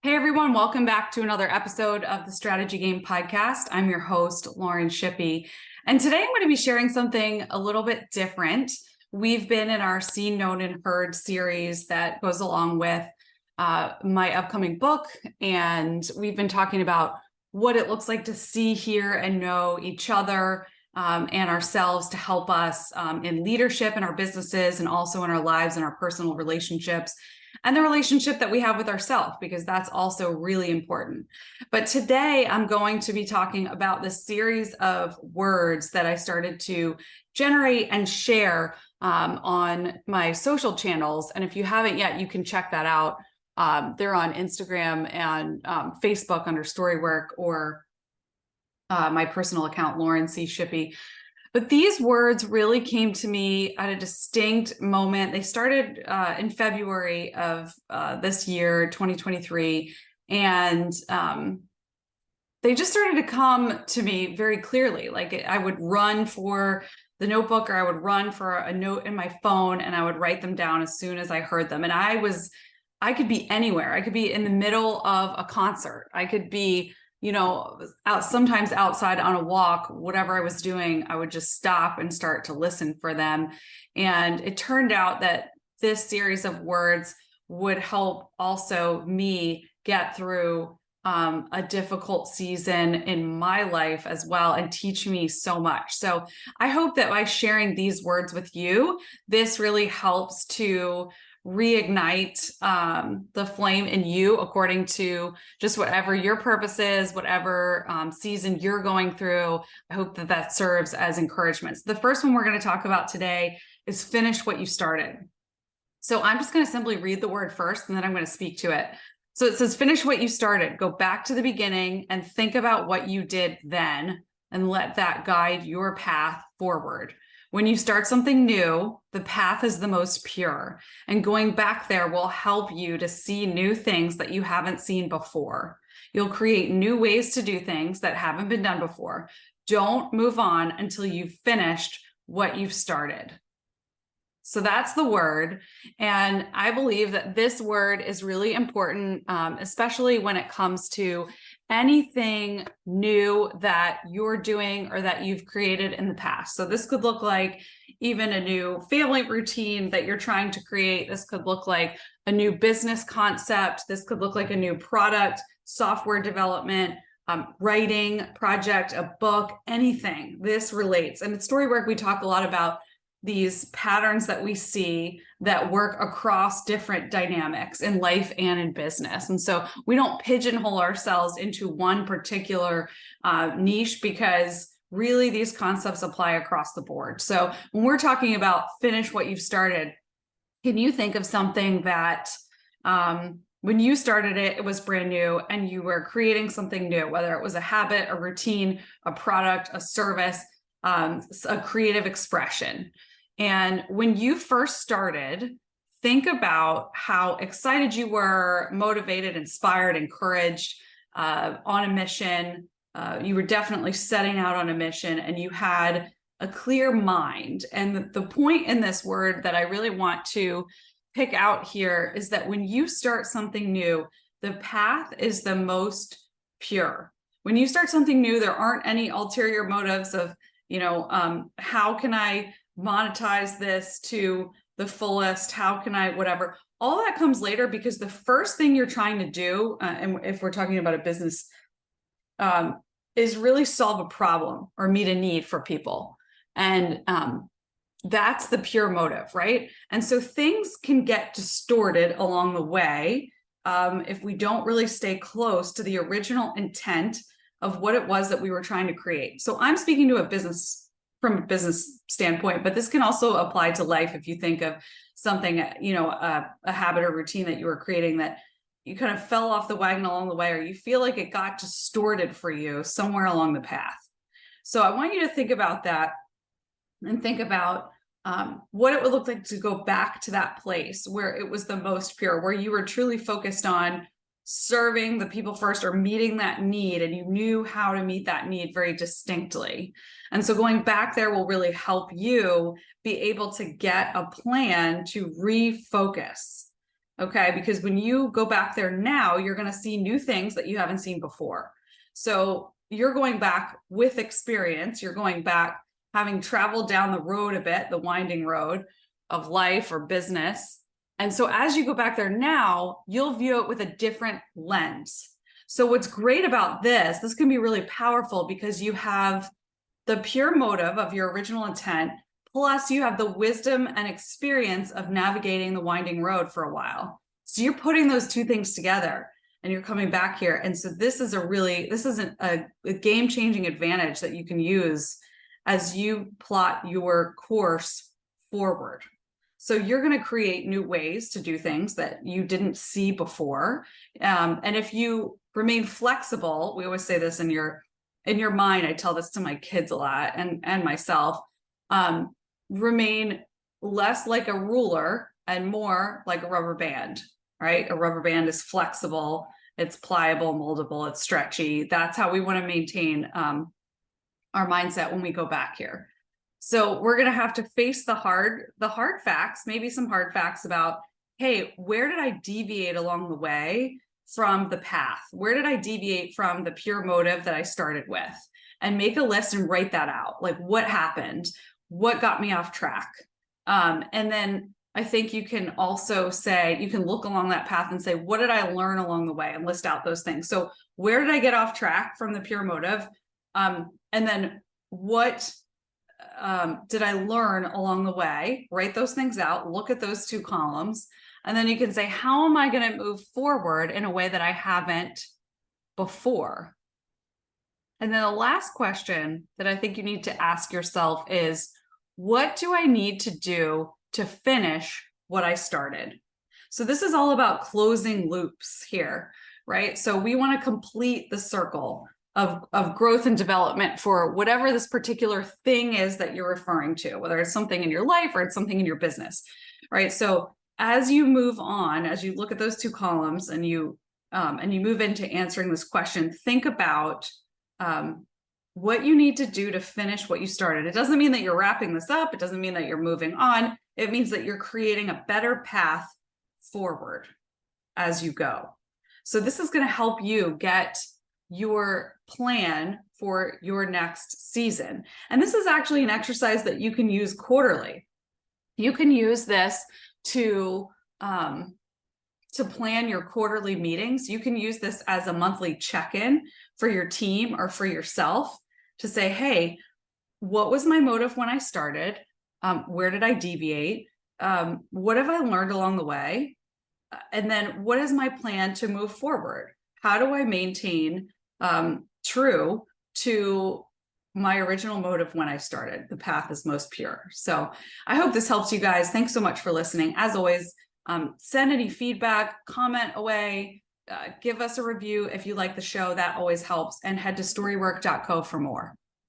Hey everyone, welcome back to another episode of the Strategy Game Podcast. I'm your host, Lauren Shippey. And today I'm going to be sharing something a little bit different. We've been in our Seen, Known, and Heard series that goes along with my upcoming book. And we've been talking about what it looks like to see, hear, and know each other and ourselves to help us in leadership in our businesses and also in our lives and our personal relationships. And the relationship that we have with ourselves, because that's also really important. But today I'm going to be talking about this series of words that I started to generate and share on my social channels. And if you haven't yet, you can check that out. They're on Instagram and Facebook under Storywork or my personal account, Lauren C. Shippey. But these words really came to me at a distinct moment. They started in February of this year, 2023. And they just started to come to me very clearly. Like I would run for the notebook or I would run for a note in my phone and I would write them down as soon as I heard them. And I could be anywhere. I could be in the middle of a concert. I could be sometimes outside on a walk, whatever I was doing, I would just stop and start to listen for them. And it turned out that this series of words would help also me get through a difficult season in my life as well and teach me so much. So I hope that by sharing these words with you, this really helps to reignite the flame in you according to just whatever your purpose is, whatever season you're going through. I hope that that serves as encouragement. So the first one we're going to talk about today is finish what you started. So I'm just going to simply read the word first, and then I'm going to speak to it. So it says, finish what you started. Go back to the beginning and think about what you did then, and let that guide your path forward. When you start something new, the path is the most pure, and going back there will help you to see new things that you haven't seen before. You'll create new ways to do things that haven't been done before. Don't move on until you've finished what you've started. So that's the word. And I believe that this word is really important, especially when it comes to anything new that you're doing or that you've created in the past. So this could look like even a new family routine that you're trying to create. This could look like a new business concept. This could look like a new product, software development, writing project, a book, anything. This relates. And at Storywork, we talk a lot about these patterns that we see that work across different dynamics in life and in business. And so we don't pigeonhole ourselves into one particular niche, because really these concepts apply across the board. So when we're talking about finish what you've started, can you think of something that when you started it, it was brand new and you were creating something new, whether it was a habit, a routine, a product, a service, a creative expression. And when you first started, think about how excited you were, motivated, inspired, encouraged, on a mission. You were definitely setting out on a mission and you had a clear mind. And the point in this word that I really want to pick out here is that when you start something new, the path is the most pure. When you start something new, there aren't any ulterior motives of, how can I monetize this to the fullest? How can I, whatever? All that comes later, because the first thing you're trying to do, and if we're talking about a business, is really solve a problem or meet a need for people. And that's the pure motive, right? And so things can get distorted along the way if we don't really stay close to the original intent of what it was that we were trying to create. So I'm speaking to a business from a business standpoint, but this can also apply to life. If you think of something, a habit or routine that you were creating that you kind of fell off the wagon along the way, or you feel like it got distorted for you somewhere along the path. So I want you to think about that and think about what it would look like to go back to that place where it was the most pure, where you were truly focused on serving the people first or meeting that need, and you knew how to meet that need very distinctly. And so going back there will really help you be able to get a plan to refocus. Okay. Because when you go back there now, you're going to see new things that you haven't seen before. So you're going back with experience. You're going back having traveled down the road a bit, the winding road of life or business. And so as you go back there now, you'll view it with a different lens. So what's great about this can be really powerful because you have the pure motive of your original intent, plus you have the wisdom and experience of navigating the winding road for a while. So you're putting those two things together and you're coming back here. And so this is a game-changing advantage that you can use as you plot your course forward. So you're going to create new ways to do things that you didn't see before. And if you remain flexible, we always say this in your mind, I tell this to my kids a lot and myself, remain less like a ruler and more like a rubber band, right? A rubber band is flexible, it's pliable, moldable, it's stretchy. That's how we want to maintain our mindset when we go back here. So we're going to have to face the hard facts, maybe some hard facts about, hey, where did I deviate along the way from the path? Where did I deviate from the pure motive that I started with? And make a list and write that out. Like, what happened? What got me off track? And then I think you can also say, you can look along that path and say, what did I learn along the way? And list out those things. So where did I get off track from the pure motive? And then what did I learn along the way? Write those things out, look at those two columns, and then you can say, how am I going to move forward in a way that I haven't before? And then the last question that I think you need to ask yourself is, what do I need to do to finish what I started? So this is all about closing loops here, right? So we want to complete the circle of growth and development for whatever this particular thing is that you're referring to, whether it's something in your life or it's something in your business, right? So as you move on, as you look at those two columns and you move into answering this question, think about what you need to do to finish what you started. It doesn't mean that you're wrapping this up. It doesn't mean that you're moving on. It means that you're creating a better path forward as you go. So this is going to help you get your plan for your next season. And this is actually an exercise that you can use quarterly. You can use this to plan your quarterly meetings. You can use this as a monthly check-in for your team or for yourself to say, hey, what was my motive when I started? Where did I deviate? What have I learned along the way? And then what is my plan to move forward? How do I maintain true to my original motive when I started? The path is most pure. So I hope this helps you guys. Thanks so much for listening. As always, send any feedback, comment away, give us a review if you like the show. That always helps. And head to storywork.co for more.